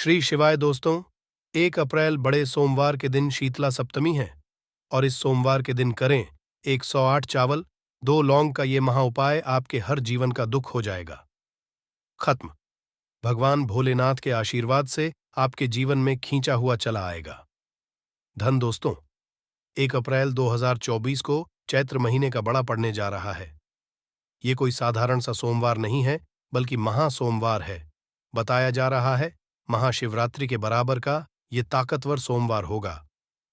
श्री शिवाय दोस्तों। 1 अप्रैल बड़े सोमवार के दिन शीतला सप्तमी है और इस सोमवार के दिन करें 108 चावल 2 लौंग का ये महा उपाय, आपके हर जीवन का दुख हो जाएगा खत्म। भगवान भोलेनाथ के आशीर्वाद से आपके जीवन में खींचा हुआ चला आएगा धन। दोस्तों, 1 अप्रैल 2024 को चैत्र महीने का बड़ा पड़ने जा रहा है। ये कोई साधारण सा सोमवार नहीं है, बल्कि महा सोमवार है। बताया जा रहा है महाशिवरात्रि के बराबर का ये ताकतवर सोमवार होगा,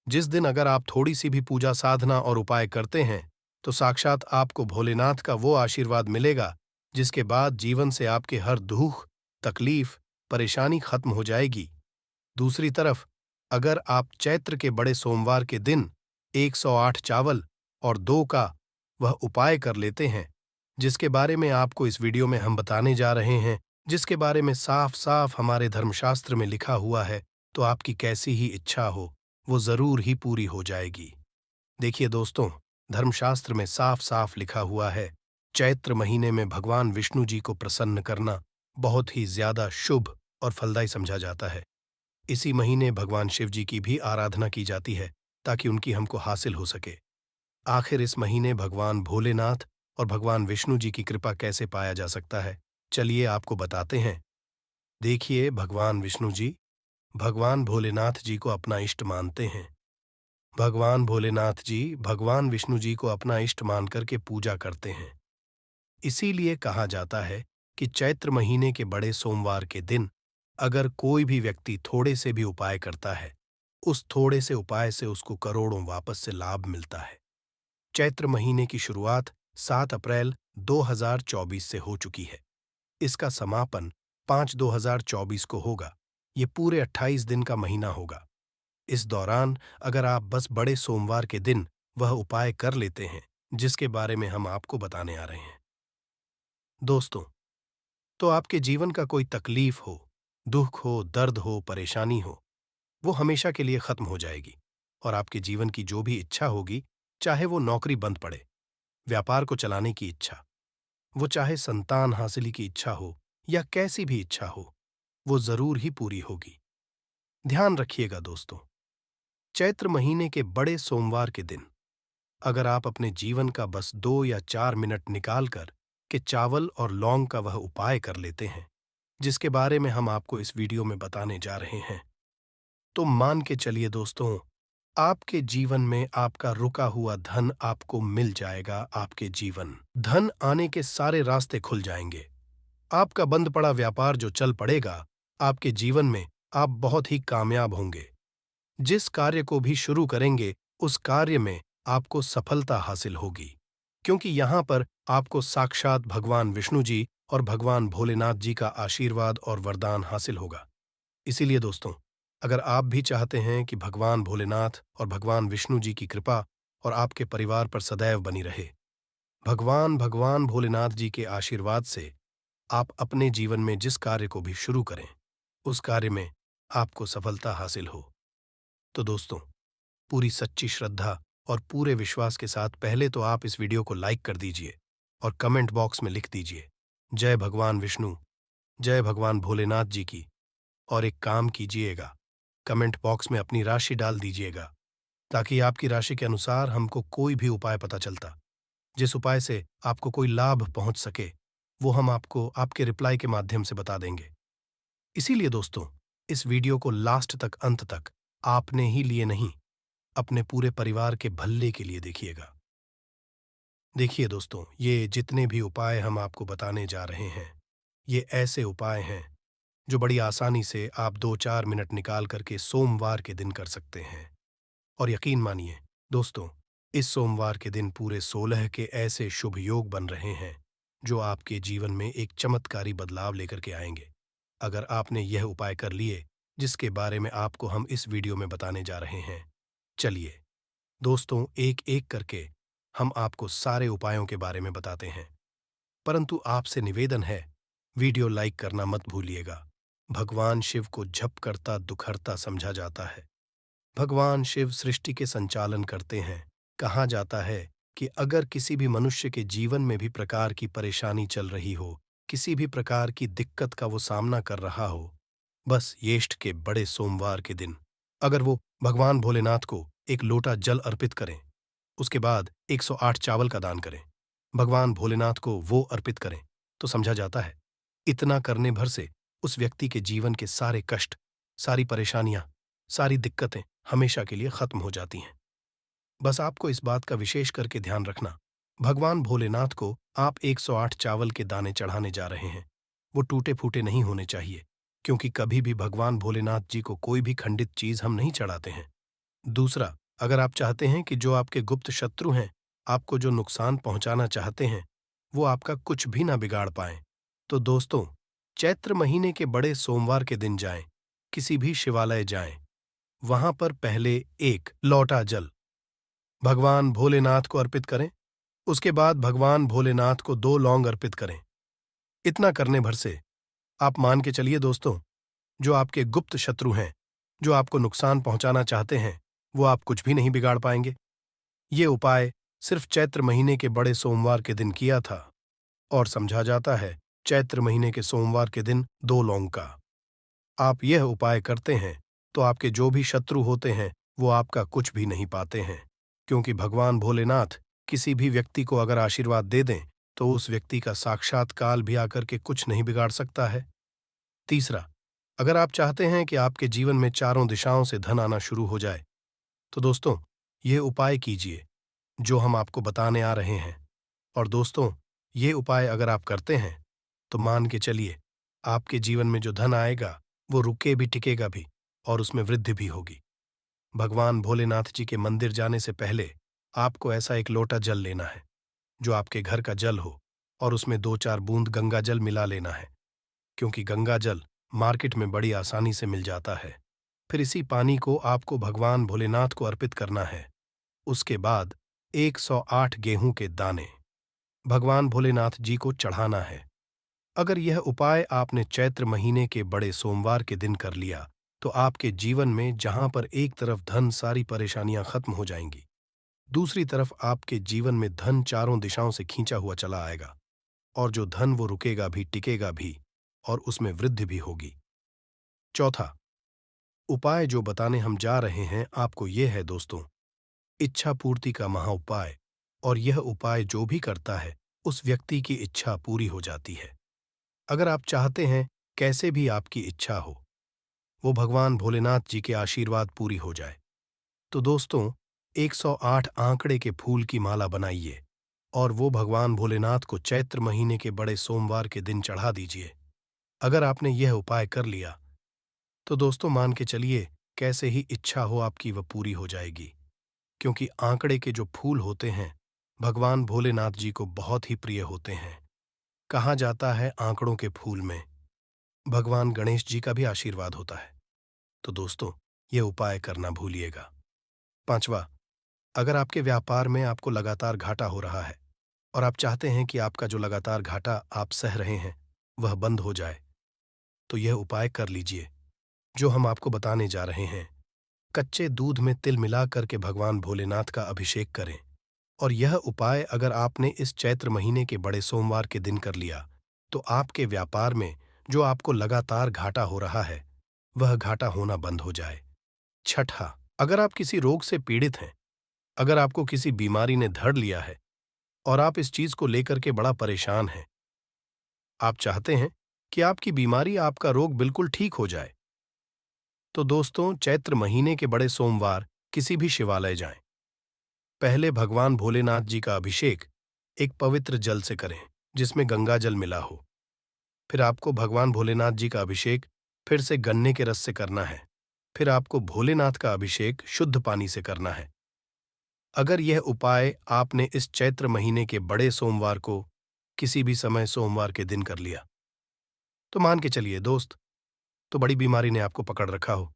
जिस दिन अगर आप थोड़ी सी भी पूजा साधना और उपाय करते हैं तो साक्षात आपको भोलेनाथ का वो आशीर्वाद मिलेगा जिसके बाद जीवन से आपके हर दुख, तकलीफ, परेशानी खत्म हो जाएगी। दूसरी तरफ अगर आप चैत्र के बड़े सोमवार के दिन 108 चावल और 2 का वह उपाय कर लेते हैं, जिसके बारे में आपको इस वीडियो में हम बताने जा रहे हैं, जिसके बारे में साफ साफ हमारे धर्मशास्त्र में लिखा हुआ है, तो आपकी कैसी ही इच्छा हो वो जरूर ही पूरी हो जाएगी। देखिए दोस्तों, धर्मशास्त्र में साफ साफ लिखा हुआ है, चैत्र महीने में भगवान विष्णु जी को प्रसन्न करना बहुत ही ज्यादा शुभ और फलदायी समझा जाता है। इसी महीने भगवान शिव जी की भी आराधना की जाती है ताकि उनकी हमको हासिल हो सके। आखिर इस महीने भगवान भोलेनाथ और भगवान विष्णु जी की कृपा कैसे पाया जा सकता है, चलिए आपको बताते हैं। देखिए, भगवान विष्णु जी भगवान भोलेनाथ जी को अपना इष्ट मानते हैं। भगवान भोलेनाथ जी भगवान विष्णु जी को अपना इष्ट मानकर के पूजा करते हैं। इसीलिए कहा जाता है कि चैत्र महीने के बड़े सोमवार के दिन अगर कोई भी व्यक्ति थोड़े से भी उपाय करता है, उस थोड़े से उपाय से उसको करोड़ों वापस से लाभ मिलता है। चैत्र महीने की शुरुआत 7 अप्रैल 2024 से हो चुकी है। इसका समापन 5/2024 को होगा। ये पूरे 28 दिन का महीना होगा। इस दौरान अगर आप बस बड़े सोमवार के दिन वह उपाय कर लेते हैं जिसके बारे में हम आपको बताने आ रहे हैं दोस्तों, तो आपके जीवन का कोई तकलीफ हो, दुख हो, दर्द हो, परेशानी हो, वो हमेशा के लिए खत्म हो जाएगी और आपके जीवन की जो भी इच्छा होगी, चाहे वो नौकरी बंद पड़े, व्यापार को चलाने की इच्छा, वो चाहे संतान हासिली की इच्छा हो या कैसी भी इच्छा हो, वो जरूर ही पूरी होगी। ध्यान रखिएगा दोस्तों, चैत्र महीने के बड़े सोमवार के दिन अगर आप अपने जीवन का बस 2 या 4 मिनट निकालकर के चावल और लौंग का वह उपाय कर लेते हैं जिसके बारे में हम आपको इस वीडियो में बताने जा रहे हैं, तो मान के चलिए दोस्तों, आपके जीवन में आपका रुका हुआ धन आपको मिल जाएगा। आपके जीवन धन आने के सारे रास्ते खुल जाएंगे। आपका बंद पड़ा व्यापार जो चल पड़ेगा। आपके जीवन में आप बहुत ही कामयाब होंगे। जिस कार्य को भी शुरू करेंगे उस कार्य में आपको सफलता हासिल होगी, क्योंकि यहाँ पर आपको साक्षात भगवान विष्णु जी और भगवान भोलेनाथ जी का आशीर्वाद और वरदान हासिल होगा। इसीलिए दोस्तों, अगर आप भी चाहते हैं कि भगवान भोलेनाथ और भगवान विष्णु जी की कृपा और आपके परिवार पर सदैव बनी रहे, भगवान भोलेनाथ जी के आशीर्वाद से आप अपने जीवन में जिस कार्य को भी शुरू करें, उस कार्य में आपको सफलता हासिल हो। तो दोस्तों, पूरी सच्ची श्रद्धा और पूरे विश्वास के साथ पहले तो आप इस वीडियो को लाइक कर दीजिए और कमेंट बॉक्स में लिख दीजिए, जय भगवान विष्णु, जय भगवान भोलेनाथ जी की। और एक काम कीजिएगा, कमेंट बॉक्स में अपनी राशि डाल दीजिएगा, ताकि आपकी राशि के अनुसार हमको कोई भी उपाय पता चलता, जिस उपाय से आपको कोई लाभ पहुंच सके, वो हम आपको आपके रिप्लाई के माध्यम से बता देंगे। इसीलिए दोस्तों, इस वीडियो को लास्ट तक, अंत तक आपने ही लिए नहीं, अपने पूरे परिवार के भले के लिए देखिएगा। देखिए दोस्तों, ये जितने भी उपाय हम आपको बताने जा रहे हैं, ये ऐसे उपाय हैं जो बड़ी आसानी से आप 2-4 मिनट निकाल करके सोमवार के दिन कर सकते हैं। और यकीन मानिए दोस्तों, इस सोमवार के दिन पूरे 16 के ऐसे शुभ योग बन रहे हैं जो आपके जीवन में एक चमत्कारी बदलाव लेकर के आएंगे अगर आपने यह उपाय कर लिए जिसके बारे में आपको हम इस वीडियो में बताने जा रहे हैं। चलिए दोस्तों, एक एक करके हम आपको सारे उपायों के बारे में बताते हैं, परंतु आपसे निवेदन है, वीडियो लाइक करना मत भूलिएगा। भगवान शिव को झप करता दुखहर्ता समझा जाता है। भगवान शिव सृष्टि के संचालन करते हैं। कहा जाता है कि अगर किसी भी मनुष्य के जीवन में भी प्रकार की परेशानी चल रही हो, किसी भी प्रकार की दिक्कत का वो सामना कर रहा हो, बस ज्येष्ठ के बड़े सोमवार के दिन अगर वो भगवान भोलेनाथ को एक लोटा जल अर्पित करें, उसके बाद 108 चावल का दान करें, भगवान भोलेनाथ को वो अर्पित करें, तो समझा जाता है इतना करने भर से उस व्यक्ति के जीवन के सारे कष्ट, सारी परेशानियां, सारी दिक्कतें हमेशा के लिए खत्म हो जाती हैं। बस आपको इस बात का विशेष करके ध्यान रखना, भगवान भोलेनाथ को आप 108 चावल के दाने चढ़ाने जा रहे हैं, वो टूटे फूटे नहीं होने चाहिए, क्योंकि कभी भी भगवान भोलेनाथ जी को कोई भी खंडित चीज हम नहीं चढ़ाते हैं। दूसरा, अगर आप चाहते हैं कि जो आपके गुप्त शत्रु हैं, आपको जो नुकसान पहुंचाना चाहते हैं, वो आपका कुछ भी ना बिगाड़ पाएं, तो दोस्तों, चैत्र महीने के बड़े सोमवार के दिन जाएं, किसी भी शिवालय जाएं, वहां पर पहले एक लोटा जल भगवान भोलेनाथ को अर्पित करें, उसके बाद भगवान भोलेनाथ को 2 लौंग अर्पित करें। इतना करने भर से आप मान के चलिए दोस्तों, जो आपके गुप्त शत्रु हैं, जो आपको नुकसान पहुंचाना चाहते हैं, वो आप कुछ भी नहीं बिगाड़ पाएंगे। ये उपाय सिर्फ चैत्र महीने के बड़े सोमवार के दिन किया था, और समझा जाता है चैत्र महीने के सोमवार के दिन 2 लौंग का। आप यह उपाय करते हैं तो आपके जो भी शत्रु होते हैं वो आपका कुछ भी नहीं पाते हैं, क्योंकि भगवान भोलेनाथ किसी भी व्यक्ति को अगर आशीर्वाद दे दें तो उस व्यक्ति का साक्षात काल भी आकर के कुछ नहीं बिगाड़ सकता है। तीसरा, अगर आप चाहते हैं कि आपके जीवन में चारों दिशाओं से धन आना शुरू हो जाए, तो दोस्तों, ये उपाय कीजिए जो हम आपको बताने आ रहे हैं। और दोस्तों, ये उपाय अगर आप करते हैं तो मान के चलिए आपके जीवन में जो धन आएगा वो रुके भी, टिकेगा भी, और उसमें वृद्धि भी होगी। भगवान भोलेनाथ जी के मंदिर जाने से पहले आपको ऐसा एक लोटा जल लेना है जो आपके घर का जल हो, और उसमें 2-4 बूंद गंगा जल मिला लेना है, क्योंकि गंगा जल मार्केट में बड़ी आसानी से मिल जाता है। फिर इसी पानी को आपको भगवान भोलेनाथ को अर्पित करना है। उसके बाद 108 गेहूं के दाने भगवान भोलेनाथ जी को चढ़ाना है। अगर यह उपाय आपने चैत्र महीने के बड़े सोमवार के दिन कर लिया तो आपके जीवन में जहां पर एक तरफ धन, सारी परेशानियां खत्म हो जाएंगी, दूसरी तरफ आपके जीवन में धन चारों दिशाओं से खींचा हुआ चला आएगा, और जो धन वो रुकेगा भी, टिकेगा भी, और उसमें वृद्धि भी होगी। चौथा उपाय जो बताने हम जा रहे हैं आपको यह है दोस्तों, इच्छा पूर्ति का महाउपाय, और यह उपाय जो भी करता है उस व्यक्ति की इच्छा पूरी हो जाती है। अगर आप चाहते हैं कैसे भी आपकी इच्छा हो, वो भगवान भोलेनाथ जी के आशीर्वाद पूरी हो जाए, तो दोस्तों 108 आंकड़े के फूल की माला बनाइए और वो भगवान भोलेनाथ को चैत्र महीने के बड़े सोमवार के दिन चढ़ा दीजिए। अगर आपने यह उपाय कर लिया तो दोस्तों मान के चलिए कैसे ही इच्छा हो आपकी वह पूरी हो जाएगी, क्योंकि आंकड़े के जो फूल होते हैं भगवान भोलेनाथ जी को बहुत ही प्रिय होते हैं। कहा जाता है आंकड़ों के फूल में भगवान गणेश जी का भी आशीर्वाद होता है। तो दोस्तों, यह उपाय करना भूलिएगा। पांचवा, अगर आपके व्यापार में आपको लगातार घाटा हो रहा है और आप चाहते हैं कि आपका जो लगातार घाटा आप सह रहे हैं वह बंद हो जाए, तो यह उपाय कर लीजिए जो हम आपको बताने जा रहे हैं। कच्चे दूध में तिल मिला करके भगवान भोलेनाथ का अभिषेक करें, और यह उपाय अगर आपने इस चैत्र महीने के बड़े सोमवार के दिन कर लिया तो आपके व्यापार में जो आपको लगातार घाटा हो रहा है वह घाटा होना बंद हो जाए। छठा, अगर आप किसी रोग से पीड़ित हैं, अगर आपको किसी बीमारी ने धर लिया है और आप इस चीज को लेकर के बड़ा परेशान हैं, आप चाहते हैं कि आपकी बीमारी, आपका रोग बिल्कुल ठीक हो जाए, तो दोस्तों चैत्र महीने के बड़े सोमवार किसी भी शिवालय जाएं। पहले भगवान भोलेनाथ जी का अभिषेक एक पवित्र जल से करें जिसमें गंगा जल मिला हो। फिर आपको भगवान भोलेनाथ जी का अभिषेक फिर से गन्ने के रस से करना है। फिर आपको भोलेनाथ का अभिषेक शुद्ध पानी से करना है। अगर यह उपाय आपने इस चैत्र महीने के बड़े सोमवार को किसी भी समय सोमवार के दिन कर लिया तो मान के चलिए दोस्त, तो बड़ी बीमारी ने आपको पकड़ रखा हो,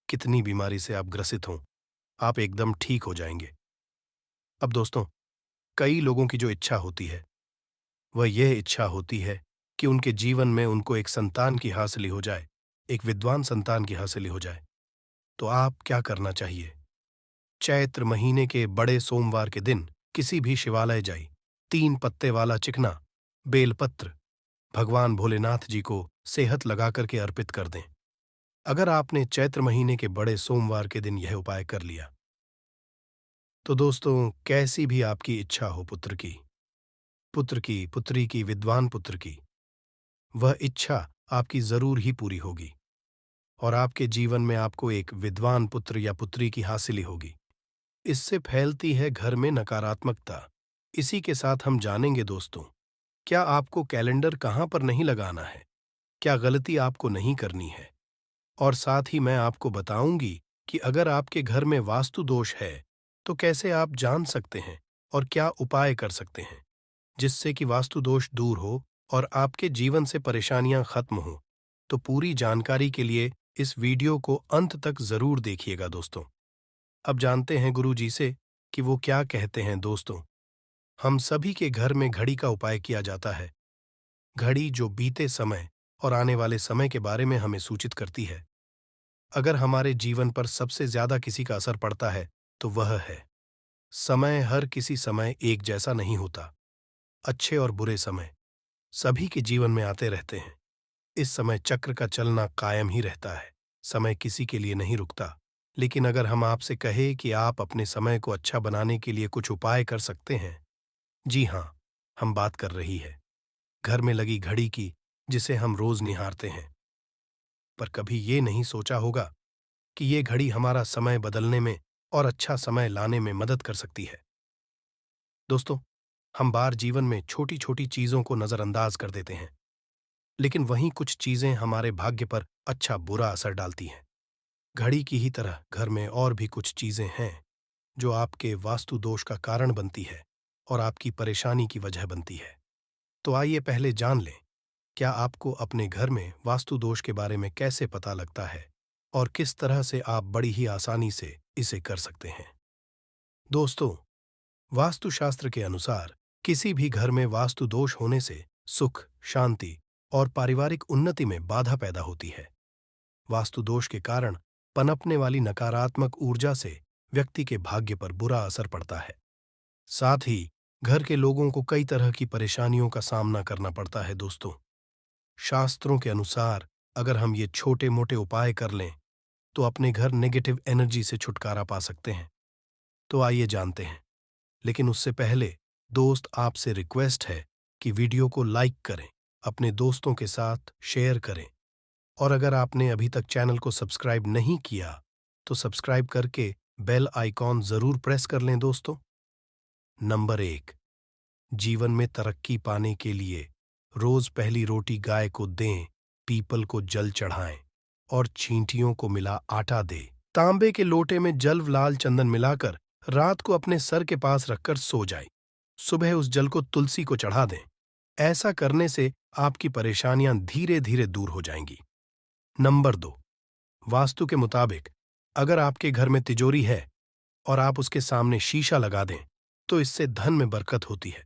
कितनी बीमारी से आप ग्रसित हों, आप एकदम ठीक हो जाएंगे। अब दोस्तों, कई लोगों की जो इच्छा होती है वह यह इच्छा होती है कि उनके जीवन में उनको एक संतान की हासिली हो जाए, एक विद्वान संतान की हासिली हो जाए। तो आप क्या करना चाहिए? चैत्र महीने के बड़े सोमवार के दिन किसी भी शिवालय जाइए, 3 पत्ते वाला चिकना बेलपत्र भगवान भोलेनाथ जी को सेहत लगा करके अर्पित कर दें। अगर आपने चैत्र महीने के बड़े सोमवार के दिन यह उपाय कर लिया, तो दोस्तों कैसी भी आपकी इच्छा हो पुत्र की, पुत्री की, विद्वान पुत्र की, वह इच्छा आपकी जरूर ही पूरी होगी और आपके जीवन में आपको एक विद्वान पुत्र या पुत्री की हासिल ही होगी। इससे फैलती है घर में नकारात्मकता। इसी के साथ हम जानेंगे दोस्तों, क्या आपको कैलेंडर कहाँ पर नहीं लगाना है, क्या गलती आपको नहीं करनी है, और साथ ही मैं आपको बताऊंगी कि अगर आपके घर में वास्तु दोष है तो कैसे आप जान सकते हैं और क्या उपाय कर सकते हैं जिससे कि वास्तु दोष दूर हो और आपके जीवन से परेशानियां खत्म हो। तो पूरी जानकारी के लिए इस वीडियो को अंत तक जरूर देखिएगा दोस्तों। अब जानते हैं गुरु जी से कि वो क्या कहते हैं दोस्तों। हम सभी के घर में घड़ी का उपाय किया जाता है। घड़ी जो बीते समय और आने वाले समय के बारे में हमें सूचित करती है। अगर हमारे जीवन पर सबसे ज्यादा किसी का असर पड़ता है तो वह है समय। हर किसी समय एक जैसा नहीं होता। अच्छे और बुरे समय सभी के जीवन में आते रहते हैं। इस समय चक्र का चलना कायम ही रहता है। समय किसी के लिए नहीं रुकता। लेकिन अगर हम आपसे कहें कि आप अपने समय को अच्छा बनाने के लिए कुछ उपाय कर सकते हैं, जी हाँ, हम बात कर रही है घर में लगी घड़ी की, जिसे हम रोज निहारते हैं। पर कभी ये नहीं सोचा होगा कि ये घड़ी हमारा समय बदलने में और अच्छा समय लाने में मदद कर सकती है। दोस्तों, हम बार जीवन में छोटी छोटी चीजों को नजरअंदाज कर देते हैं, लेकिन वहीं कुछ चीजें हमारे भाग्य पर अच्छा बुरा असर डालती हैं। घड़ी की ही तरह घर में और भी कुछ चीजें हैं जो आपके वास्तु दोष का कारण बनती है और आपकी परेशानी की वजह बनती है। तो आइए पहले जान लें, क्या आपको अपने घर में वास्तु दोष के बारे में कैसे पता लगता है और किस तरह से आप बड़ी ही आसानी से इसे कर सकते हैं। दोस्तों, वास्तुशास्त्र के अनुसार किसी भी घर में वास्तु दोष होने से सुख, शांति और पारिवारिक उन्नति में बाधा पैदा होती है। वास्तु दोष के कारण पनपने वाली नकारात्मक ऊर्जा से व्यक्ति के भाग्य पर बुरा असर पड़ता है। साथ ही घर के लोगों को कई तरह की परेशानियों का सामना करना पड़ता है। दोस्तों, शास्त्रों के अनुसार अगर हम ये छोटे मोटे उपाय कर लें तो अपने घर नेगेटिव एनर्जी से छुटकारा पा सकते हैं। तो आइए जानते हैं, लेकिन उससे पहले दोस्त आपसे रिक्वेस्ट है कि वीडियो को लाइक करें, अपने दोस्तों के साथ शेयर करें, और अगर आपने अभी तक चैनल को सब्सक्राइब नहीं किया तो सब्सक्राइब करके बेल आइकॉन जरूर प्रेस कर लें। दोस्तों, नंबर 1, जीवन में तरक्की पाने के लिए रोज पहली रोटी गाय को दें, पीपल को जल चढ़ाएं और चींटियों को मिला आटा दे। तांबे के लोटे में जल लाल चंदन मिलाकर रात को अपने सर के पास रखकर सो जाएं। सुबह उस जल को तुलसी को चढ़ा दें। ऐसा करने से आपकी परेशानियां धीरे धीरे दूर हो जाएंगी। नंबर 2, वास्तु के मुताबिक अगर आपके घर में तिजोरी है और आप उसके सामने शीशा लगा दें तो इससे धन में बरकत होती है।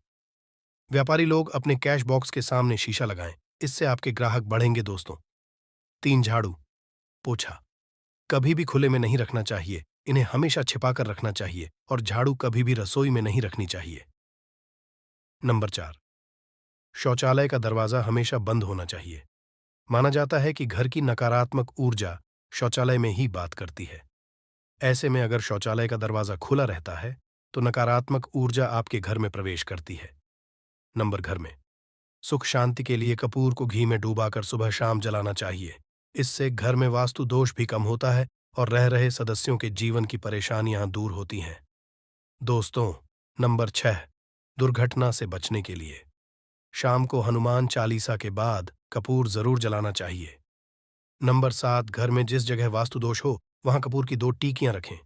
व्यापारी लोग अपने कैश बॉक्स के सामने शीशा लगाएं, इससे आपके ग्राहक बढ़ेंगे। दोस्तों, 3, झाड़ू पोछा कभी भी खुले में नहीं रखना चाहिए। इन्हें हमेशा छिपाकर रखना चाहिए और झाड़ू कभी भी रसोई में नहीं रखनी चाहिए। नंबर 4, शौचालय का दरवाजा हमेशा बंद होना चाहिए। माना जाता है कि घर की नकारात्मक ऊर्जा शौचालय में ही बात करती है। ऐसे में अगर शौचालय का दरवाजा खुला रहता है तो नकारात्मक ऊर्जा आपके घर में प्रवेश करती है। नंबर घर में सुख शांति के लिए कपूर को घी में डूबाकर सुबह शाम जलाना चाहिए। इससे घर में वास्तु दोष भी कम होता है और रह रहे सदस्यों के जीवन की परेशानियां दूर होती हैं। दोस्तों, नंबर 6, दुर्घटना से बचने के लिए शाम को हनुमान चालीसा के बाद कपूर जरूर जलाना चाहिए। नंबर 7, घर में जिस जगह वास्तु दोष हो वहां कपूर की 2 टीकियां रखें।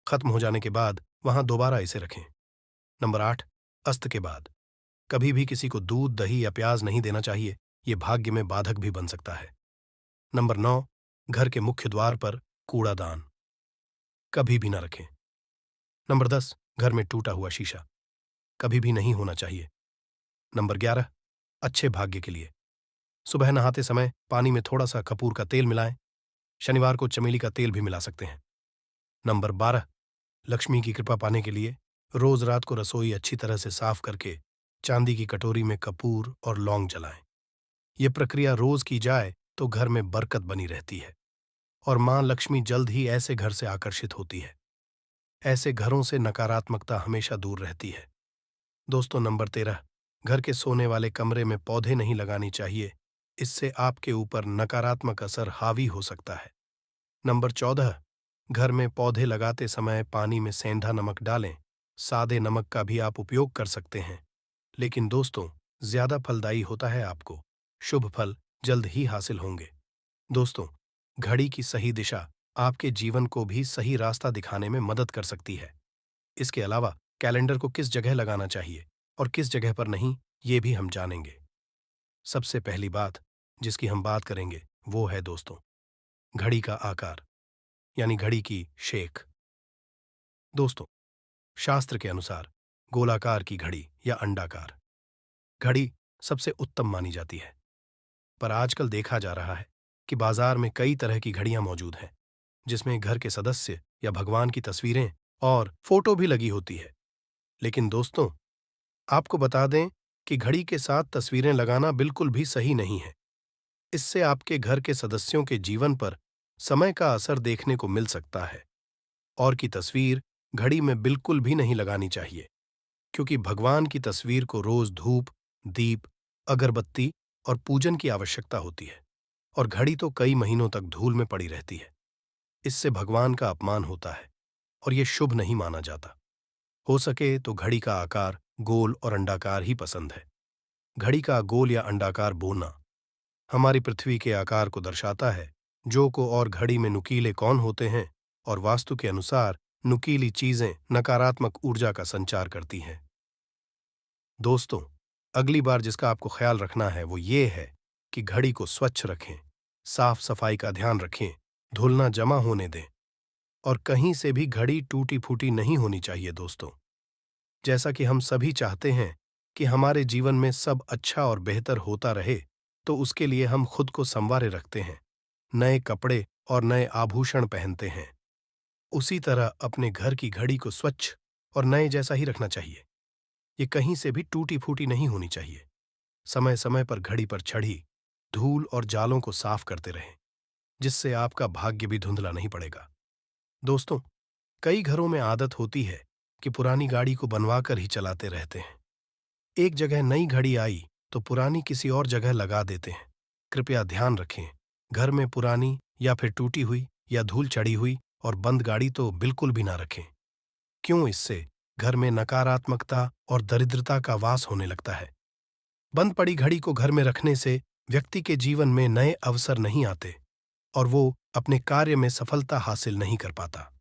खत्म हो जाने के बाद वहां दोबारा इसे रखें। नंबर 8, अस्त के बाद कभी भी किसी को दूध, दही या प्याज नहीं देना चाहिए। ये भाग्य में बाधक भी बन सकता है। नंबर 9, घर के मुख्य द्वार पर कूड़ादान कभी भी न रखें। नंबर 10, घर में टूटा हुआ शीशा कभी भी नहीं होना चाहिए। नंबर 11, अच्छे भाग्य के लिए सुबह नहाते समय पानी में थोड़ा सा कपूर का तेल मिलाएं। शनिवार को चमेली का तेल भी मिला सकते हैं। नंबर 12, लक्ष्मी की कृपा पाने के लिए रोज रात को रसोई अच्छी तरह से साफ करके चांदी की कटोरी में कपूर और लौंग जलाएं। यह प्रक्रिया रोज की जाए तो घर में बरकत बनी रहती है। और मां लक्ष्मी जल्द ही ऐसे घर से आकर्षित होती है। ऐसे घरों से नकारात्मकता हमेशा दूर रहती है। दोस्तों, नंबर 13, घर के सोने वाले कमरे में पौधे नहीं लगानी चाहिए। इससे आपके ऊपर नकारात्मक असर हावी हो सकता है। नंबर 14, घर में पौधे लगाते समय पानी में सेंधा नमक डालें। सादे नमक का भी आप उपयोग कर सकते हैं, लेकिन दोस्तों, ज्यादा फलदायी होता है। आपको शुभ फल जल्द ही हासिल होंगे। दोस्तों, घड़ी की सही दिशा आपके जीवन को भी सही रास्ता दिखाने में मदद कर सकती है। इसके अलावा कैलेंडर को किस जगह लगाना चाहिए और किस जगह पर नहीं, ये भी हम जानेंगे। सबसे पहली बात जिसकी हम बात करेंगे वो है दोस्तों, घड़ी का आकार, यानी घड़ी की शेख। दोस्तों, शास्त्र के अनुसार गोलाकार की घड़ी या अंडाकार घड़ी सबसे उत्तम मानी जाती है। पर आजकल देखा जा रहा है कि बाजार में कई तरह की घड़ियां मौजूद हैं, जिसमें घर के सदस्य या भगवान की तस्वीरें और फोटो भी लगी होती है। लेकिन दोस्तों, आपको बता दें कि घड़ी के साथ तस्वीरें लगाना बिल्कुल भी सही नहीं है। इससे आपके घर के सदस्यों के जीवन पर समय का असर देखने को मिल सकता है। और की तस्वीर घड़ी में बिल्कुल भी नहीं लगानी चाहिए, क्योंकि भगवान की तस्वीर को रोज धूप, दीप, अगरबत्ती और पूजन की आवश्यकता होती है, और घड़ी तो कई महीनों तक धूल में पड़ी रहती है। इससे भगवान का अपमान होता है और यह शुभ नहीं माना जाता। हो सके तो घड़ी का आकार गोल और अंडाकार ही पसंद है। घड़ी का गोल या अंडाकार बोना हमारी पृथ्वी के आकार को दर्शाता है, जो को और घड़ी में नुकीले कौन होते हैं, और वास्तु के अनुसार नुकीली चीजें नकारात्मक ऊर्जा का संचार करती हैं। दोस्तों, अगली बार जिसका आपको ख्याल रखना है वो ये है कि घड़ी को स्वच्छ रखें, साफ सफाई का ध्यान रखें, धूल ना जमा होने दें, और कहीं से भी घड़ी टूटी फूटी नहीं होनी चाहिए। दोस्तों, जैसा कि हम सभी चाहते हैं कि हमारे जीवन में सब अच्छा और बेहतर होता रहे, तो उसके लिए हम खुद को संवारे रखते हैं, नए कपड़े और नए आभूषण पहनते हैं। उसी तरह अपने घर की घड़ी को स्वच्छ और नए जैसा ही रखना चाहिए। ये कहीं से भी टूटी फूटी नहीं होनी चाहिए। समय समय पर घड़ी पर चढ़ी धूल और जालों को साफ करते रहें, जिससे आपका भाग्य भी धुंधला नहीं पड़ेगा। दोस्तों, कई घरों में आदत होती है कि पुरानी गाड़ी को बनवाकर ही चलाते रहते हैं। एक जगह नई घड़ी आई तो पुरानी किसी और जगह लगा देते हैं। कृपया ध्यान रखें, घर में पुरानी या फिर टूटी हुई या धूल चढ़ी हुई और बंद गाड़ी तो बिल्कुल भी ना रखें। क्यों? इससे घर में नकारात्मकता और दरिद्रता का वास होने लगता है। बंद पड़ी घड़ी को घर में रखने से व्यक्ति के जीवन में नए अवसर नहीं आते और वो अपने कार्य में सफलता हासिल नहीं कर पाता।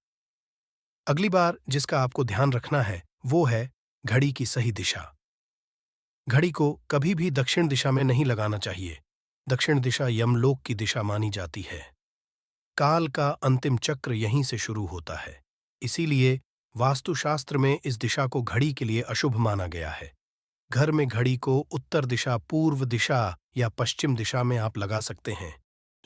अगली बार जिसका आपको ध्यान रखना है वो है घड़ी की सही दिशा। घड़ी को कभी भी दक्षिण दिशा में नहीं लगाना चाहिए। दक्षिण दिशा यमलोक की दिशा मानी जाती है। काल का अंतिम चक्र यहीं से शुरू होता है। इसीलिए वास्तुशास्त्र में इस दिशा को घड़ी के लिए अशुभ माना गया है। घर में घड़ी को उत्तर दिशा, पूर्व दिशा या पश्चिम दिशा में आप लगा सकते हैं,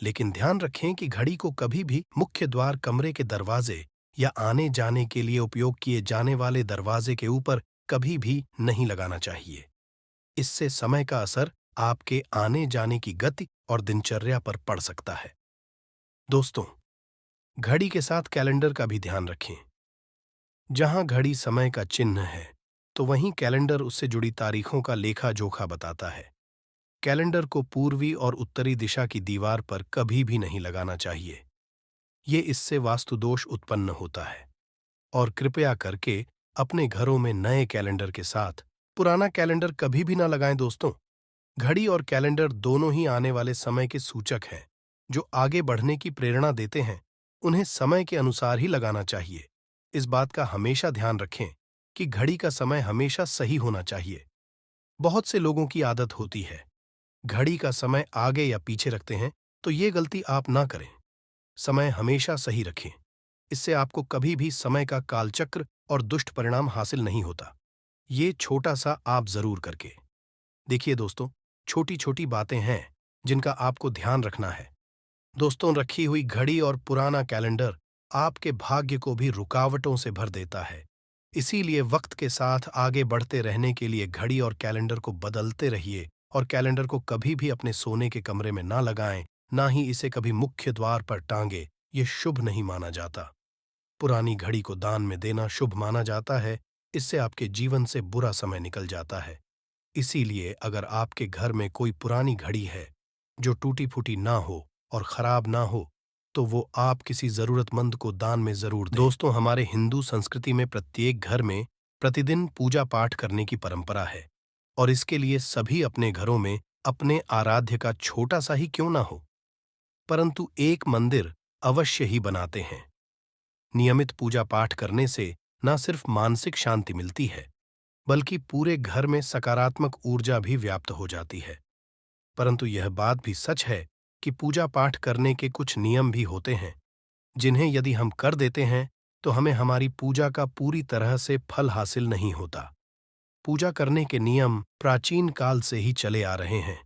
लेकिन ध्यान रखें कि घड़ी को कभी भी मुख्य द्वार, कमरे के दरवाजे या आने जाने के लिए उपयोग किए जाने वाले दरवाजे के ऊपर कभी भी नहीं लगाना चाहिए। इससे समय का असर आपके आने जाने की गति और दिनचर्या पर पड़ सकता है। दोस्तों, घड़ी के साथ कैलेंडर का भी ध्यान रखें। जहां घड़ी समय का चिन्ह है, तो वहीं कैलेंडर उससे जुड़ी तारीखों का लेखा जोखा बताता है। कैलेंडर को पूर्वी और उत्तरी दिशा की दीवार पर कभी भी नहीं लगाना चाहिए। ये इससे वास्तु दोष उत्पन्न होता है। और कृपया करके अपने घरों में नए कैलेंडर के साथ पुराना कैलेंडर कभी भी ना लगाएं। दोस्तों, घड़ी और कैलेंडर दोनों ही आने वाले समय के सूचक हैं, जो आगे बढ़ने की प्रेरणा देते हैं। उन्हें समय के अनुसार ही लगाना चाहिए। इस बात का हमेशा ध्यान रखें कि घड़ी का समय हमेशा सही होना चाहिए। बहुत से लोगों की आदत होती है घड़ी का समय आगे या पीछे रखते हैं, तो ये गलती आप ना करें। समय हमेशा सही रखें। इससे आपको कभी भी समय का कालचक्र और दुष्ट परिणाम हासिल नहीं होता। ये छोटा सा आप जरूर करके देखिए। दोस्तों, छोटी छोटी बातें हैं जिनका आपको ध्यान रखना है। दोस्तों, रखी हुई घड़ी और पुराना कैलेंडर आपके भाग्य को भी रुकावटों से भर देता है। इसीलिए वक्त के साथ आगे बढ़ते रहने के लिए घड़ी और कैलेंडर को बदलते रहिए, और कैलेंडर को कभी भी अपने सोने के कमरे में ना लगाएं, ना ही इसे कभी मुख्य द्वार पर टांगे ये शुभ नहीं माना जाता। पुरानी घड़ी को दान में देना शुभ माना जाता है, इससे आपके जीवन से बुरा समय निकल जाता है। इसीलिए अगर आपके घर में कोई पुरानी घड़ी है जो टूटी-फूटी ना हो और खराब ना हो, तो वो आप किसी जरूरतमंद को दान में जरूर दें। दोस्तों, हमारे हिंदू संस्कृति में प्रत्येक घर में प्रतिदिन पूजा पाठ करने की परंपरा है और इसके लिए सभी अपने घरों में अपने आराध्य का छोटा सा ही क्यों ना हो, परंतु एक मंदिर अवश्य ही बनाते हैं। नियमित पूजा पाठ करने से न सिर्फ मानसिक शांति मिलती है, बल्कि पूरे घर में सकारात्मक ऊर्जा भी व्याप्त हो जाती है। परंतु यह बात भी सच है कि पूजा पाठ करने के कुछ नियम भी होते हैं, जिन्हें यदि हम कर देते हैं तो हमें हमारी पूजा का पूरी तरह से फल हासिल नहीं होता। पूजा करने के नियम प्राचीन काल से ही चले आ रहे हैं,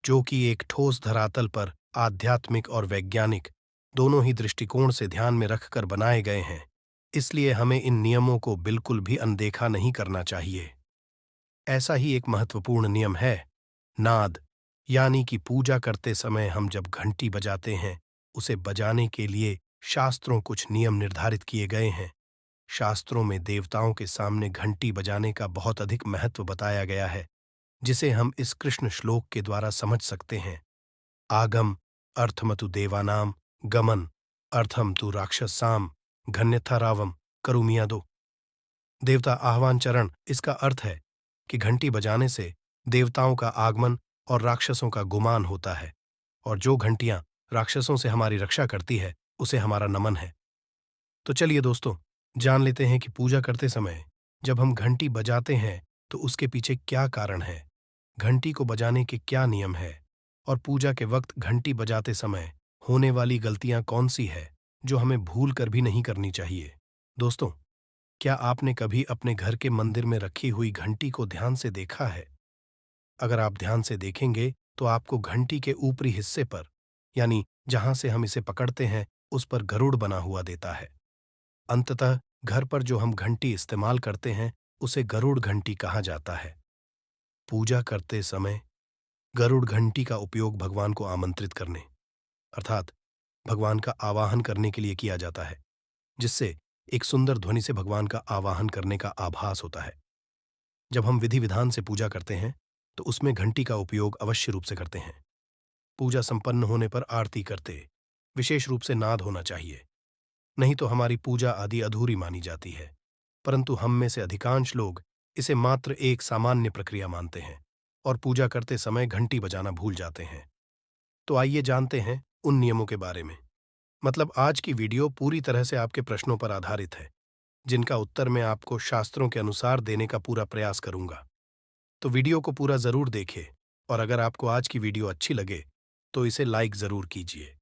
जो कि एक ठोस धरातल पर आध्यात्मिक और वैज्ञानिक दोनों ही दृष्टिकोण से ध्यान में रखकर बनाए गए हैं। इसलिए हमें इन नियमों को बिल्कुल भी अनदेखा नहीं करना चाहिए। ऐसा ही एक महत्वपूर्ण नियम है नाद, यानी कि पूजा करते समय हम जब घंटी बजाते हैं, उसे बजाने के लिए शास्त्रों कुछ नियम निर्धारित किए गए हैं। शास्त्रों में देवताओं के सामने घंटी बजाने का बहुत अधिक महत्व बताया गया है, जिसे हम इस कृष्ण श्लोक के द्वारा समझ सकते हैं। आगम अर्थमतु देवानाम गमन अर्थम तु राक्षसाम घन्यथा रावम करुमियादो। देवता आह्वान चरण, इसका अर्थ है कि घंटी बजाने से देवताओं का आगमन और राक्षसों का गुमान होता है, और जो घंटियां राक्षसों से हमारी रक्षा करती है उसे हमारा नमन है। तो चलिए दोस्तों, जान लेते हैं कि पूजा करते समय जब हम घंटी बजाते हैं तो उसके पीछे क्या कारण है, घंटी को बजाने के क्या नियम है, और पूजा के वक्त घंटी बजाते समय होने वाली गलतियां कौन सी है जो हमें भूल कर भी नहीं करनी चाहिए। दोस्तों, क्या आपने कभी अपने घर के मंदिर में रखी हुई घंटी को ध्यान से देखा है? अगर आप ध्यान से देखेंगे तो आपको घंटी के ऊपरी हिस्से पर, यानी जहां से हम इसे पकड़ते हैं, उस पर गरुड़ बना हुआ देता है। अंततः घर पर जो हम घंटी इस्तेमाल करते हैं उसे गरुड़ घंटी कहा जाता है। पूजा करते समय गरुड़ घंटी का उपयोग भगवान को आमंत्रित करने, अर्थात भगवान का आवाहन करने के लिए किया जाता है, जिससे एक सुंदर ध्वनि से भगवान का आवाहन करने का आभास होता है। जब हम विधि विधान से पूजा करते हैं तो उसमें घंटी का उपयोग अवश्य रूप से करते हैं। पूजा संपन्न होने पर आरती करते विशेष रूप से नाद होना चाहिए, नहीं तो हमारी पूजा आदि अधूरी मानी जाती है। परंतु हम में से अधिकांश लोग इसे मात्र एक सामान्य प्रक्रिया मानते हैं और पूजा करते समय घंटी बजाना भूल जाते हैं। तो आइए जानते हैं उन नियमों के बारे में। मतलब आज की वीडियो पूरी तरह से आपके प्रश्नों पर आधारित है, जिनका उत्तर मैं आपको शास्त्रों के अनुसार देने का पूरा प्रयास करूंगा। तो वीडियो को पूरा जरूर देखें, और अगर आपको आज की वीडियो अच्छी लगे तो इसे लाइक जरूर कीजिए।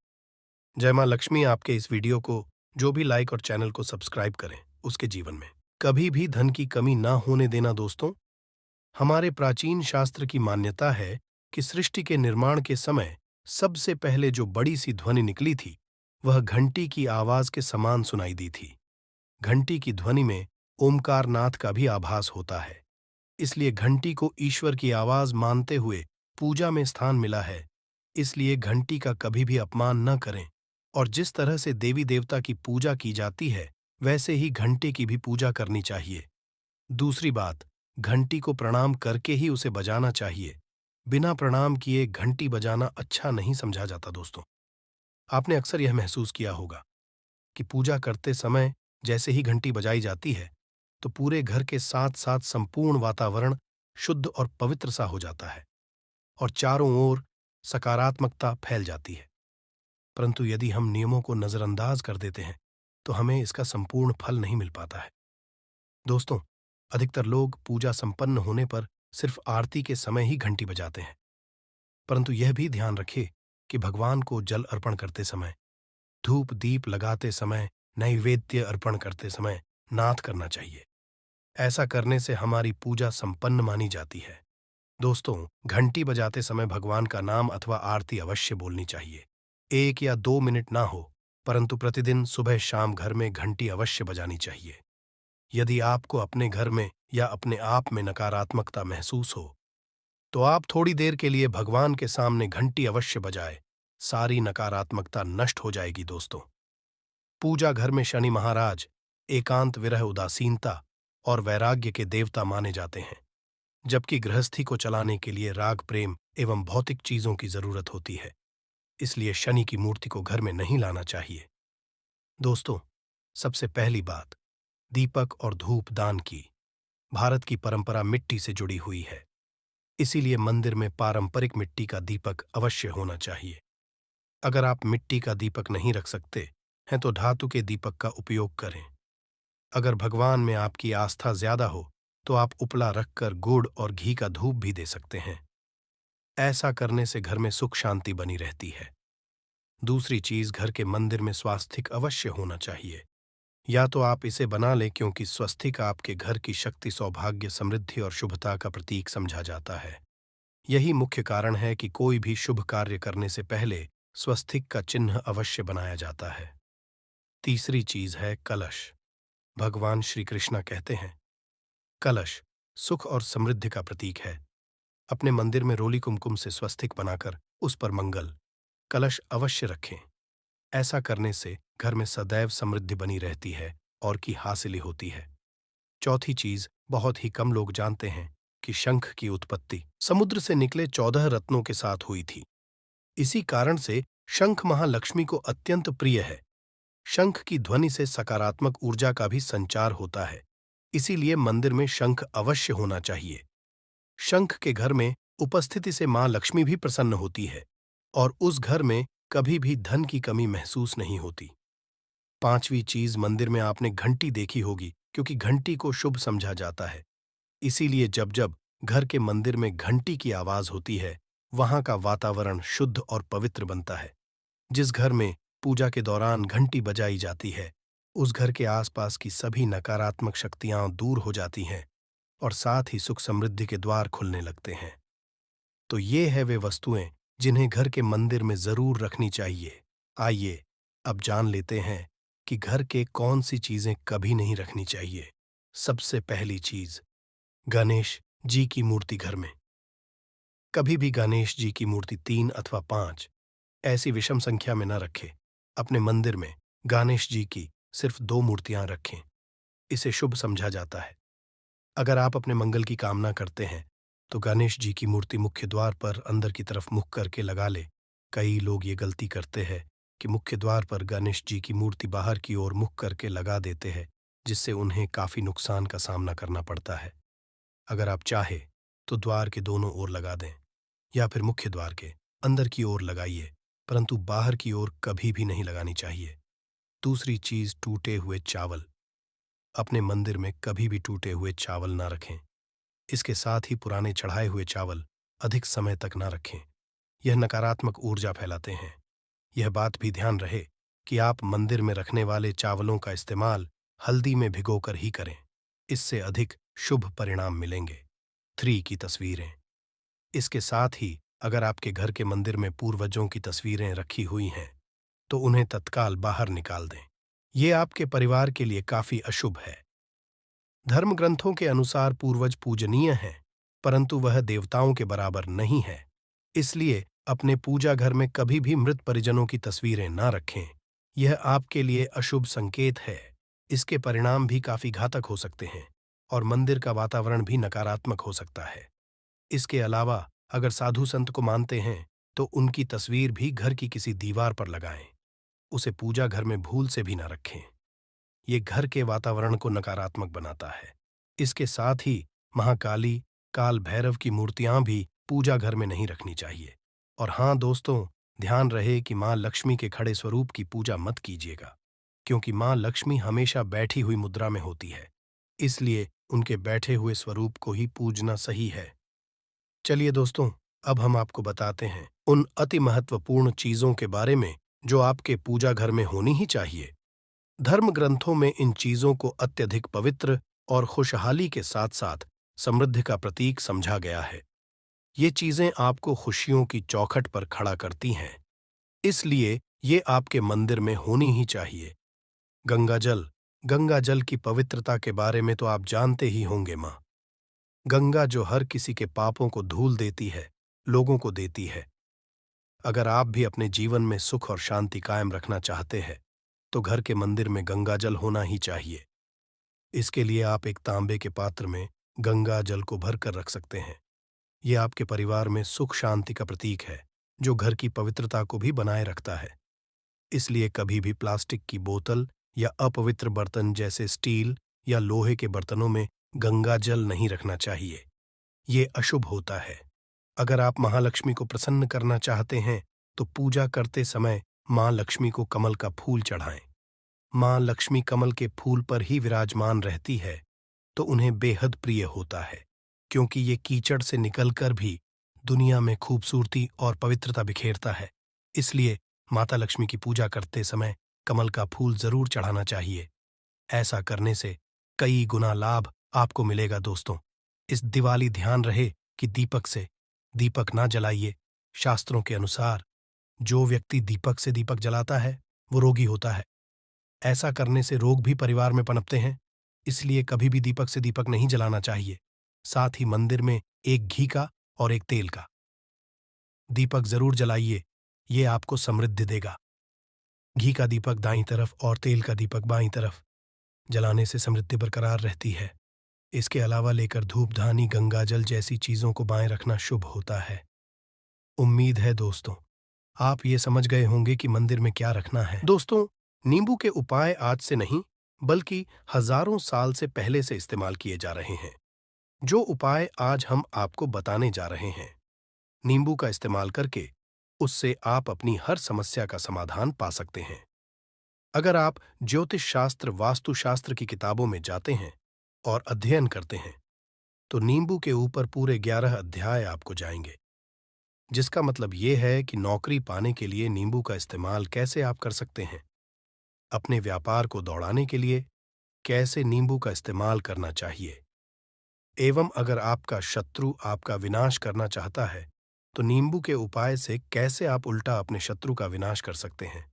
जय मां लक्ष्मी आपके इस वीडियो को जो भी लाइक और चैनल को सब्सक्राइब करें, उसके जीवन में कभी भी धन की कमी ना होने देना। दोस्तों, हमारे प्राचीन शास्त्र की मान्यता है कि सृष्टि के निर्माण के समय सबसे पहले जो बड़ी सी ध्वनि निकली थी वह घंटी की आवाज के समान सुनाई दी थी। घंटी की ध्वनि में ओमकार नाथ का भी आभास होता है, इसलिए घंटी को ईश्वर की आवाज मानते हुए पूजा में स्थान मिला है। इसलिए घंटी का कभी भी अपमान न करें, और जिस तरह से देवी देवता की पूजा की जाती है वैसे ही घंटे की भी पूजा करनी चाहिए। दूसरी बात, घंटी को प्रणाम करके ही उसे बजाना चाहिए। बिना प्रणाम किए घंटी बजाना अच्छा नहीं समझा जाता। दोस्तों, आपने अक्सर यह महसूस किया होगा कि पूजा करते समय जैसे ही घंटी बजाई जाती है तो पूरे घर के साथ साथ संपूर्ण वातावरण शुद्ध और पवित्र सा हो जाता है और चारों ओर सकारात्मकता फैल जाती है। परंतु यदि हम नियमों को नजरअंदाज कर देते हैं तो हमें इसका संपूर्ण फल नहीं मिल पाता है। दोस्तों, अधिकतर लोग पूजा संपन्न होने पर सिर्फ आरती के समय ही घंटी बजाते हैं, परंतु यह भी ध्यान रखें कि भगवान को जल अर्पण करते समय, धूप दीप लगाते समय, नैवेद्य अर्पण करते समय नाद करना चाहिए। ऐसा करने से हमारी पूजा संपन्न मानी जाती है। दोस्तों, घंटी बजाते समय भगवान का नाम अथवा आरती अवश्य बोलनी चाहिए। 1 या 2 मिनट ना हो, परंतु प्रतिदिन सुबह शाम घर में घंटी अवश्य बजानी चाहिए। यदि आपको अपने घर में या अपने आप में नकारात्मकता महसूस हो तो आप थोड़ी देर के लिए भगवान के सामने घंटी अवश्य बजाएं। सारी नकारात्मकता नष्ट हो जाएगी। दोस्तों, पूजा घर में शनि महाराज एकांत, विरह, उदासीनता और वैराग्य के देवता माने जाते हैं, जबकि गृहस्थी को चलाने के लिए राग, प्रेम एवं भौतिक चीजों की जरूरत होती है। इसलिए शनि की मूर्ति को घर में नहीं लाना चाहिए। दोस्तों, सबसे पहली बात, दीपक और धूप दान की। भारत की परंपरा मिट्टी से जुड़ी हुई है, इसीलिए मंदिर में पारंपरिक मिट्टी का दीपक अवश्य होना चाहिए। अगर आप मिट्टी का दीपक नहीं रख सकते हैं तो धातु के दीपक का उपयोग करें। अगर भगवान में आपकी आस्था ज्यादा हो तो आप उपला रखकर गुड़ और घी का धूप भी दे सकते हैं। ऐसा करने से घर में सुख शांति बनी रहती है। दूसरी चीज, घर के मंदिर में स्वास्तिक अवश्य होना चाहिए। या तो आप इसे बना लें, क्योंकि स्वस्तिक आपके घर की शक्ति, सौभाग्य, समृद्धि और शुभता का प्रतीक समझा जाता है। यही मुख्य कारण है कि कोई भी शुभ कार्य करने से पहले स्वस्तिक का चिन्ह अवश्य बनाया जाता है। तीसरी चीज है कलश। भगवान श्री कृष्ण कहते हैं, कलश सुख और समृद्धि का प्रतीक है। अपने मंदिर में रोली कुमकुम से स्वस्तिक बनाकर उस पर मंगल कलश अवश्य रखें। ऐसा करने से घर में सदैव समृद्धि बनी रहती है और की हासिली होती है। चौथी चीज, बहुत ही कम लोग जानते हैं कि शंख की उत्पत्ति समुद्र से निकले 14 रत्नों के साथ हुई थी। इसी कारण से शंख महालक्ष्मी को अत्यंत प्रिय है। शंख की ध्वनि से सकारात्मक ऊर्जा का भी संचार होता है, इसीलिए मंदिर में शंख अवश्य होना चाहिए। शंख के घर में उपस्थिति से मां लक्ष्मी भी प्रसन्न होती है और उस घर में कभी भी धन की कमी महसूस नहीं होती। पांचवी चीज, मंदिर में आपने घंटी देखी होगी, क्योंकि घंटी को शुभ समझा जाता है। इसीलिए जब जब घर के मंदिर में घंटी की आवाज होती है, वहां का वातावरण शुद्ध और पवित्र बनता है। जिस घर में पूजा के दौरान घंटी बजाई जाती है, उस घर के आसपास की सभी नकारात्मक शक्तियां दूर हो जाती हैं और साथ ही सुख समृद्धि के द्वार खुलने लगते हैं। तो ये है वे वस्तुएं जिन्हें घर के मंदिर में जरूर रखनी चाहिए। आइए अब जान लेते हैं कि घर के कौन सी चीजें कभी नहीं रखनी चाहिए। सबसे पहली चीज, गणेश जी की मूर्ति घर में। कभी भी गणेश जी की मूर्ति 3 अथवा 5 ऐसी विषम संख्या में न रखें। अपने मंदिर में गणेश जी की सिर्फ 2 मूर्तियां रखें। इसे शुभ समझा जाता है। अगर आप अपने मंगल की कामना करते हैं तो गणेश जी की मूर्ति मुख्य द्वार पर अंदर की तरफ मुख करके लगा ले। कई लोग ये गलती करते हैं कि मुख्य द्वार पर गणेश जी की मूर्ति बाहर की ओर मुख करके लगा देते हैं, जिससे उन्हें काफी नुकसान का सामना करना पड़ता है। अगर आप चाहे तो द्वार के दोनों ओर लगा दें या फिर मुख्य द्वार के अंदर की ओर लगाइए, परंतु बाहर की ओर कभी भी नहीं लगानी चाहिए। दूसरी चीज, टूटे हुए चावल। अपने मंदिर में कभी भी टूटे हुए चावल ना रखें। इसके साथ ही पुराने चढ़ाए हुए चावल अधिक समय तक ना रखें। यह नकारात्मक ऊर्जा फैलाते हैं। यह बात भी ध्यान रहे कि आप मंदिर में रखने वाले चावलों का इस्तेमाल हल्दी में भिगोकर ही करें। इससे अधिक शुभ परिणाम मिलेंगे। 3 की तस्वीरें। इसके साथ ही अगर आपके घर के मंदिर में पूर्वजों की तस्वीरें रखी हुई हैं तो उन्हें तत्काल बाहर निकाल दें। ये आपके परिवार के लिए काफी अशुभ है। धर्म ग्रंथों के अनुसार पूर्वज पूजनीय हैं, परंतु वह देवताओं के बराबर नहीं है। इसलिए अपने पूजा घर में कभी भी मृत परिजनों की तस्वीरें ना रखें। यह आपके लिए अशुभ संकेत है। इसके परिणाम भी काफी घातक हो सकते हैं और मंदिर का वातावरण भी नकारात्मक हो सकता है। इसके अलावा अगर साधु संत को मानते हैं तो उनकी तस्वीर भी घर की किसी दीवार पर लगाएं। उसे पूजा घर में भूल से भी न रखें। ये घर के वातावरण को नकारात्मक बनाता है। इसके साथ ही महाकाली, काल भैरव की मूर्तियां भी पूजा घर में नहीं रखनी चाहिए। और हाँ दोस्तों, ध्यान रहे कि मां लक्ष्मी के खड़े स्वरूप की पूजा मत कीजिएगा, क्योंकि मां लक्ष्मी हमेशा बैठी हुई मुद्रा में होती है। इसलिए उनके बैठे हुए स्वरूप को ही पूजना सही है। चलिए दोस्तों, अब हम आपको बताते हैं उन अति महत्वपूर्ण चीजों के बारे में जो आपके पूजा घर में होनी ही चाहिए। धर्म ग्रंथों में इन चीजों को अत्यधिक पवित्र और खुशहाली के साथ साथ समृद्धि का प्रतीक समझा गया है। ये चीजें आपको खुशियों की चौखट पर खड़ा करती हैं, इसलिए ये आपके मंदिर में होनी ही चाहिए। गंगा जल की पवित्रता के बारे में तो आप जानते ही होंगे। मां गंगा जो हर किसी के पापों को धूल देती है, लोगों को देती है। अगर आप भी अपने जीवन में सुख और शांति कायम रखना चाहते हैं तो घर के मंदिर में गंगा जल होना ही चाहिए। इसके लिए आप एक तांबे के पात्र में गंगा जल को भर कर रख सकते हैं। ये आपके परिवार में सुख शांति का प्रतीक है, जो घर की पवित्रता को भी बनाए रखता है। इसलिए कभी भी प्लास्टिक की बोतल या अपवित्र बर्तन जैसे स्टील या लोहे के बर्तनों में गंगा जल नहीं रखना चाहिए। ये अशुभ होता है। अगर आप महालक्ष्मी को प्रसन्न करना चाहते हैं तो पूजा करते समय मां लक्ष्मी को कमल का फूल चढ़ाएं। मां लक्ष्मी कमल के फूल पर ही विराजमान रहती है, तो उन्हें बेहद प्रिय होता है, क्योंकि ये कीचड़ से निकलकर भी दुनिया में खूबसूरती और पवित्रता बिखेरता है। इसलिए माता लक्ष्मी की पूजा करते समय कमल का फूल जरूर चढ़ाना चाहिए। ऐसा करने से कई गुना लाभ आपको मिलेगा दोस्तों। इस दिवाली ध्यान रहे कि दीपक से दीपक ना जलाइए। शास्त्रों के अनुसार जो व्यक्ति दीपक से दीपक जलाता है वो रोगी होता है। ऐसा करने से रोग भी परिवार में पनपते हैं। इसलिए कभी भी दीपक से दीपक नहीं जलाना चाहिए। साथ ही मंदिर में एक घी का और एक तेल का दीपक जरूर जलाइए। ये आपको समृद्धि देगा। घी का दीपक दाईं तरफ और तेल का दीपक बाईं तरफ जलाने से समृद्धि बरकरार रहती है। इसके अलावा लेकर धूपधानी गंगाजल जैसी चीजों को बाएं रखना शुभ होता है। उम्मीद है दोस्तों आप ये समझ गए होंगे कि मंदिर में क्या रखना है। दोस्तों, नींबू के उपाय आज से नहीं बल्कि हजारों साल से पहले से इस्तेमाल किए जा रहे हैं। जो उपाय आज हम आपको बताने जा रहे हैं, नींबू का इस्तेमाल करके उससे आप अपनी हर समस्या का समाधान पा सकते हैं। अगर आप ज्योतिष शास्त्र वास्तुशास्त्र की किताबों में जाते हैं और अध्ययन करते हैं तो नींबू के ऊपर पूरे 11 अध्याय आपको जाएंगे, जिसका मतलब ये है कि नौकरी पाने के लिए नींबू का इस्तेमाल कैसे आप कर सकते हैं, अपने व्यापार को दौड़ाने के लिए कैसे नींबू का इस्तेमाल करना चाहिए, एवं अगर आपका शत्रु आपका विनाश करना चाहता है तो नींबू के उपाय से कैसे आप उल्टा अपने शत्रु का विनाश कर सकते हैं।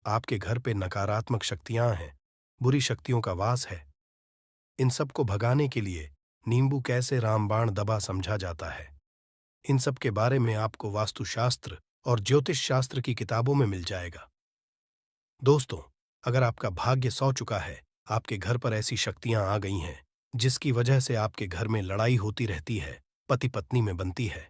आपके घर पे नकारात्मक शक्तियां हैं, बुरी शक्तियों का वास है। इन सब को भगाने के लिए नींबू कैसे रामबाण दबा समझा जाता है, इन सब के बारे में आपको वास्तुशास्त्र और ज्योतिष शास्त्र की किताबों में मिल जाएगा। दोस्तों, अगर आपका भाग्य सौ चुका है, आपके घर पर ऐसी शक्तियां आ गई हैं जिसकी वजह से आपके घर में लड़ाई होती रहती है, पति पत्नी में बनती है,